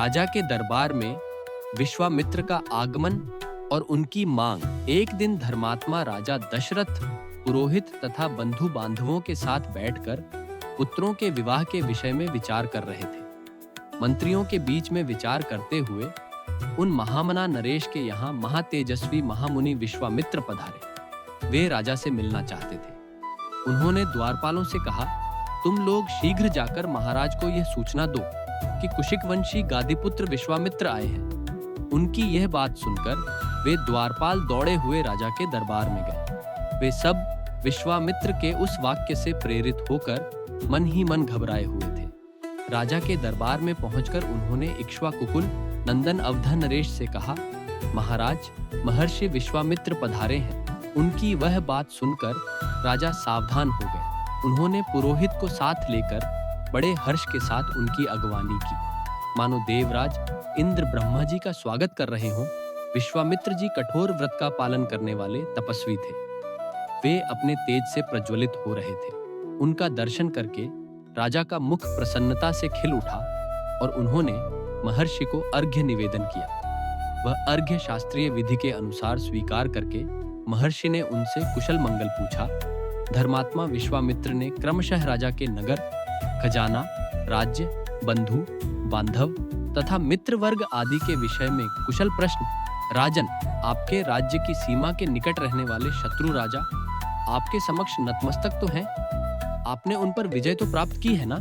राजा के दरबार में विश्वामित्र का आगमन और उनकी मांग। एक दिन धर्मात्मा राजा दशरथ पुरोहित तथा बंधु बांधवों के साथ बैठकर पुत्रों के विवाह के विषय में विचार कर रहे थे। मंत्रियों के बीच में विचार करते हुए उन महामना नरेश के यहाँ महातेजस्वी महामुनि विश्वामित्र पधारे। वे राजा से मिलना चाहते थे। उन्होंने द्वारपालों से कहा, तुम लोग शीघ्र जाकर महाराज को यह सूचना दो कि कुशिक वंशी गादीपुत्र विश्वामित्र आए हैं। उनकी यह बात सुनकर वे द्वारपाल दौड़े हुए राजा के दरबार में गए। वे सब विश्वामित्र के उस वाक्य से प्रेरित होकर मन ही मन घबराए हुए थे। राजा के दरबार में पहुंचकर उन्होंने इक्ष्वाकुकुल नंदन अवधा नरेश से कहा, महाराज, महर्षि विश्वामित्र पधारे हैं। उनकी वह बात सुनकर राजा सावधान हो गए। उन्होंने पुरोहित को साथ लेकर बड़े हर्ष के साथ उनकी अगवानी की, मानो देवराज इंद्र ब्रह्मा जी का स्वागत कर रहे हों। विश्वामित्र जी कठोर व्रत का पालन करने वाले तपस्वी थे। वे अपने तेज से प्रज्वलित हो रहे थे। उनका दर्शन करके राजा का मुख प्रसन्नता से खिल उठा और उन्होंने महर्षि को अर्घ्य निवेदन किया। वह अर्घ्य शास्त्रीय विधि के अनुसार स्वीकार करके महर्षि ने उनसे कुशल मंगल पूछा। धर्मात्मा विश्वामित्र ने क्रमशः राजा के नगर, खजाना, राज्य, बंधु बांधव तथा मित्र वर्ग आदि के विषय में कुशल प्रश्न। राजन, आपके राज्य की सीमा के निकट रहने वाले शत्रु राजा आपके समक्ष नतमस्तक तो हैं। आपने उन पर विजय तो प्राप्त की है ना।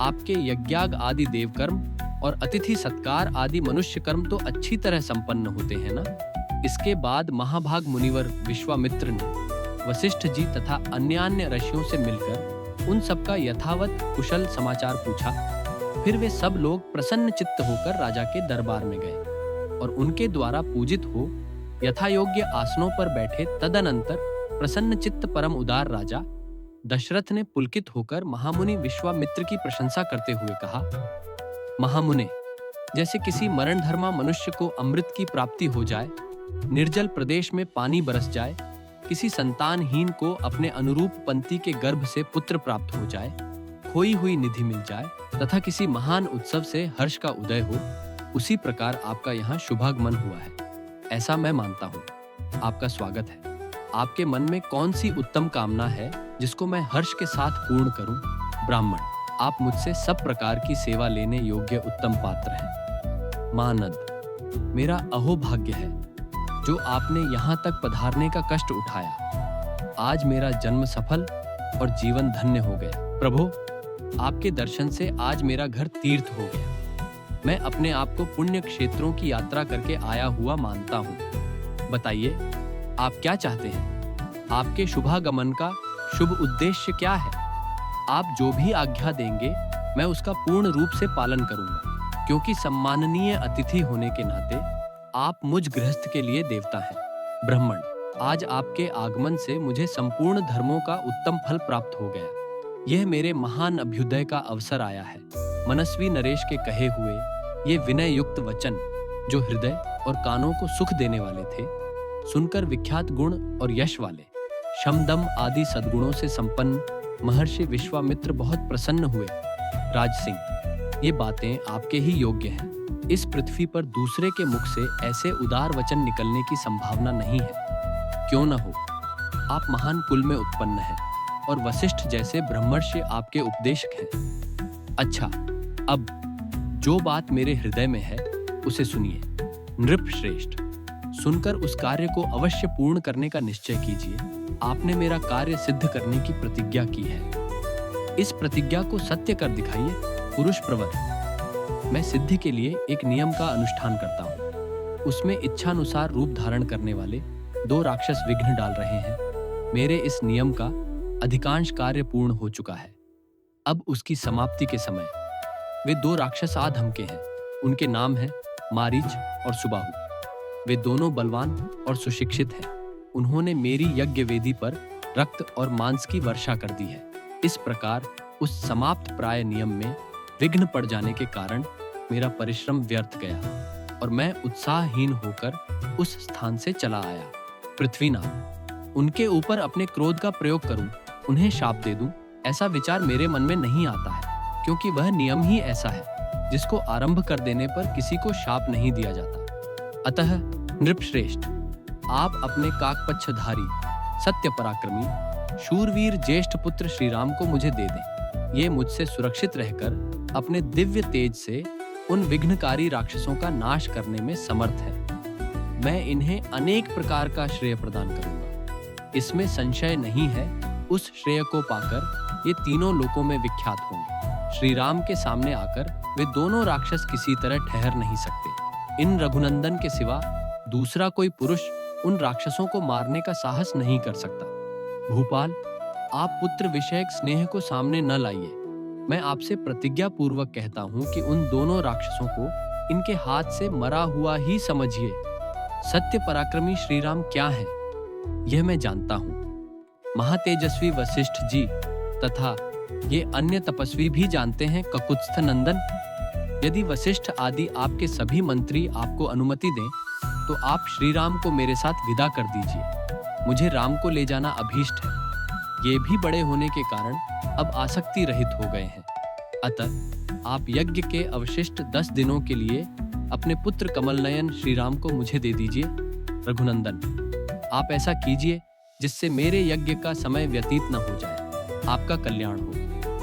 आपके यज्ञाग आदि देवकर्म और अतिथि सत्कार आदि मनुष्य कर्म तो अच्छी तरह संपन्न होते हैं ना। इसके बाद महाभाग मुनिवर विश्वामित्र ने वशिष्ठ जी तथा अन्य ऋषियों से मिलकर उन सबका यथावत कुशल समाचार पूछा। फिर वे सब लोग प्रसन्न चित्त होकर राजा के दरबार में गए और उनके द्वारा पूजित हो यथायोग्य आसनों पर बैठे। तदनंतर प्रसन्न चित्त परम उदार राजा दशरथ ने पुलकित होकर महामुनि विश्वामित्र की प्रशंसा करते हुए कहा, महामुने, जैसे किसी मरणधर्मा मनुष्य को अमृत की प्राप्ति हो जाए, निर्जल प्रदेश में पानी बरस जाए, किसी संतानहीन को अपने अनुरूप पंथी के गर्भ से पुत्र प्राप्त हो जाए, खोई हुई निधि मिल जाए तथा किसी महान उत्सव से हर्ष का उदय हो, उसी प्रकार आपका यहाँ शुभागमन हुआ है, ऐसा मैं मानता हूँ। आपका स्वागत है। आपके मन में कौन सी उत्तम कामना है जिसको मैं हर्ष के साथ पूर्ण करूं? ब्राह्मण, आप मुझसे सब प्रकार की सेवा लेने योग्य उत्तम पात्र हैं। महानद, मेरा अहोभाग्य है जो आपने यहाँ तक पधारने का कष्ट उठाया। आज मेरा जन्म सफल और जीवन धन्य हो गया। प्रभु, आपके दर्शन से आज मेरा घर तीर्थ हो गया। मैं अपने आप को पुण्य क्षेत्रों की यात्रा करके आया हुआ मानता हूँ। बताइए, आप क्या चाहते हैं? आपके शुभागमन का शुभ उद्देश्य क्या है? आप जो भी आज्ञा देंगे मैं उसका पूर्ण रूप से पालन करूंगा, क्योंकि सम्माननीय अतिथि होने के नाते आप मुझ गृहस्थ के लिए देवता हैं। ब्राह्मण, आज आपके आगमन से मुझे संपूर्ण धर्मों का उत्तम फल प्राप्त हो गया। यह मेरे महान अभ्युदय का अवसर आया है। मनस्वी नरेश के कहे हुए ये विनय युक्त वचन, जो हृदय और कानों को सुख देने वाले थे, सुनकर विख्यात गुण और यश वाले, शम दम आदि सद्गुणों से संपन्न महर्षि विश्वामित्र बहुत प्रसन्न हुए। राज सिंह, ये बातें आपके ही योग्य हैं। इस पृथ्वी पर दूसरे के मुख से ऐसे उदार वचन निकलने की संभावना नहीं है। क्यों न हो, आप महान कुल में उत्पन्न हैं और वशिष्ठ जैसे ब्रह्मर्षि आपके उपदेशक हैं। अच्छा, अब जो बात मेरे हृदय में है उसे सुनिए। नृप श्रेष्ठ, सुनकर उस कार्य को अवश्य पूर्ण करने का निश्चय कीजिए। आपने मेरा कार्य सिद्ध करने की प्रतिज्ञा की है। इस प्रतिज्ञा को सत्य कर दिखाइए। पुरुष प्रवर, मैं सिद्धि के लिए एक नियम का अनुष्ठान करता हूँ। उसमें इच्छानुसार रूप धारण करने वाले 2 राक्षस विघ्न डाल रहे हैं। मेरे इस नियम का अधिकांश कार्य पूर्ण हो चुका है। अब उसकी समाप्ति के समय वे 2 राक्षस आ धमके हैं। उनके नाम हैं मारीच और सुबाहु। वे दोनों बलवान और सुशिक्षित हैं। उन्होंने मेरी यज्ञ वेदी पर रक्त और मांस की वर्षा कर दी है। इस प्रकार उस समाप्त प्राय नियम में विघ्न पड़ जाने के कारण मेरा परिश्रम व्यर्थ गया और मैं उत्साहहीन होकर उस स्थान से चला आया। पृथ्वीनाथ, उनके ऊपर अपने क्रोध का प्रयोग करूं, उन्हें शाप दे दूं, ऐसा विचार मेरे मन में नहीं आता है, क्योंकि वह नियम ही ऐसा है। जिसको आरंभ कर देने पर किसी को शाप नहीं दिया जाता। अतः नृपश्रेष्ठ, आप अपने काकपच्छधारी, सत्य पराक्रमी, शूरवीर ज्येष्ठ पुत्र श्री राम को मुझे दे दें। ये मुझसे सुरक्षित रहकर अपने दिव्य तेज से उन विघ्नकारी राक्षसों का नाश करने में समर्थ है। मैं इन्हें अनेक प्रकार का श्रेय प्रदान करूंगा। इसमें संशय नहीं है, उस श्रेय को पाकर ये तीनों लोकों में विख्यात होंगे। श्री राम के सामने आकर वे दोनों राक्षस किसी तरह ठहर नहीं सकते। इन रघुनंदन के सिवा दूसरा कोई पुरुष उन राक्षसों को मारने का साहस नहीं कर सकता। भूपाल, आप पुत्र विषयक स्नेह को सामने न लाइए। मैं आपसे प्रतिज्ञा पूर्वक कहता हूं कि उन दोनों राक्षसों को इनके हाथ से मरा हुआ ही समझिए। सत्य पराक्रमी श्री राम क्या है, यह मैं जानता हूं। महातेजस्वी वशिष्ठ जी तथा ये अन्य तपस्वी भी जानते हैं। ककुत्स्थ नंदन, यदि वशिष्ठ आदि आपके सभी मंत्री आपको अनुमति दें तो आप श्री राम को मेरे साथ विदा कर दीजिए। मुझे राम को ले जाना अभीष्ट है। ये भी बड़े होने के कारण अब आसक्ति रहित हो गए हैं। अतः आप यज्ञ के अवशिष्ट 10 दिनों के लिए अपने पुत्र कमलनयन श्री राम को मुझे दे दीजिए। रघुनंदन, आप ऐसा कीजिए जिससे मेरे यज्ञ का समय व्यतीत न हो जाए। आपका कल्याण हो।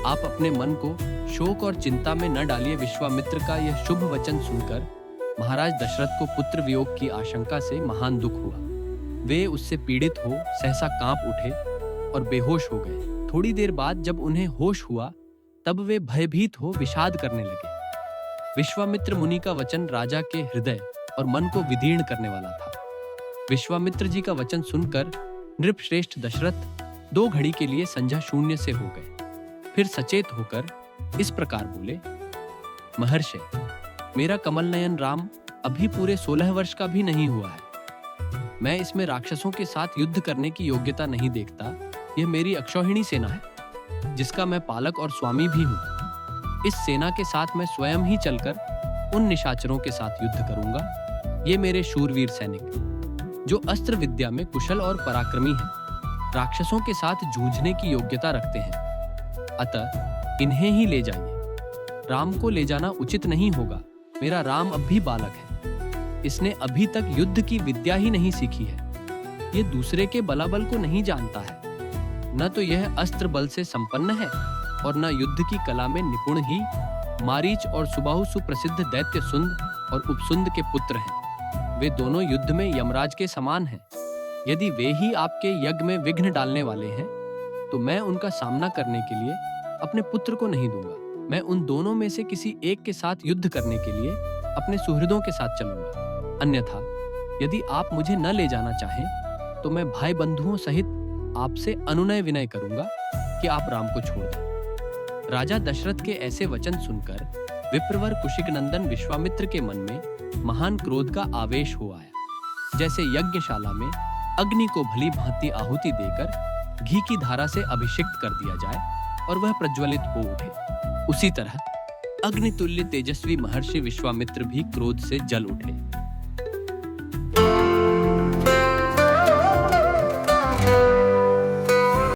आप अपने मन को शोक और चिंता में न डालिए। विश्वामित्र का यह शुभ वचन सुनकर महाराज दशरथ को पुत्र वियोग की आशंका से महान दुख हुआ। वे उससे पीड़ित हो सहसा कांप उठे और बेहोश हो गए। थोड़ी देर बाद जब उन्हें होश हुआ तब वे भयभीत हो विषाद करने लगे। विश्वामित्र मुनि का वचन राजा के हृदय और मन को विदीर्ण करने वाला था। विश्वामित्र जी का वचन सुनकर नृपश्रेष्ठ दशरथ 2 घड़ी के लिए संध्या शून्य से हो गए। फिर सचेत होकर इस प्रकार बोले, महर्षि, मेरा कमलनयन राम अभी पूरे 16 वर्ष का भी नहीं हुआ है। मैं इसमें राक्षसों के साथ युद्ध करने की योग्यता नहीं देखता। यह मेरी अक्षौहिणी सेना है, जिसका मैं पालक और स्वामी भी हूँ। इस सेना के साथ मैं स्वयं ही चलकर उन निशाचरों के साथ युद्ध करूंगा। ये मेरे शूरवीर सैनिक, जो अस्त्र विद्या में कुशल और पराक्रमी हैं, राक्षसों के साथ जूझने की योग्यता रखते हैं। अतः इन्हें ही ले जाइए। राम को ले जाना उचित नहीं होगा। मेरा राम अब भी बालक है। इसने अभी तक युद्ध की विद्या ही नहीं सीखी है। ये दूसरे के बलाबल को नहीं जानता है। न तो यह अस्त्र बल से संपन्न है और न युद्ध की कला में निपुण ही। मारीच और सुबाहु सुप्रसिद्ध दैत्य सुंद और उपसुंद के पुत्र हैं। वे दोनों युद्ध में यमराज के समान हैं। यदि वे ही आपके यज्ञ में विघ्न डालने वाले हैं तो मैं उनका सामना करने के लिए अपने पुत्र को नहीं दूंगा। मैं उन दोनों में से किसी एक के साथ युद्ध करने के लिए अपने सुहृदों के साथ चलूंगा। अन्यथा यदि आप मुझे न ले जाना चाहें तो मैं भाई बंधुओं सहित आपसे अनुनय विनय करूंगा कि आप राम को छोड़ दें। राजा दशरथ के ऐसे वचन सुनकर विप्रवर कुशिक नंदन विश्वामित्र के मन में महान क्रोध का आवेश हो आया। जैसे यज्ञशाला में अग्नि को भली भांति आहुति देकर घी की धारा से अभिषिक्त कर दिया जाए और वह प्रज्वलित हो उठे, उसी तरह अग्नितुल्य तेजस्वी महर्षि विश्वामित्र भी क्रोध से जल उठे।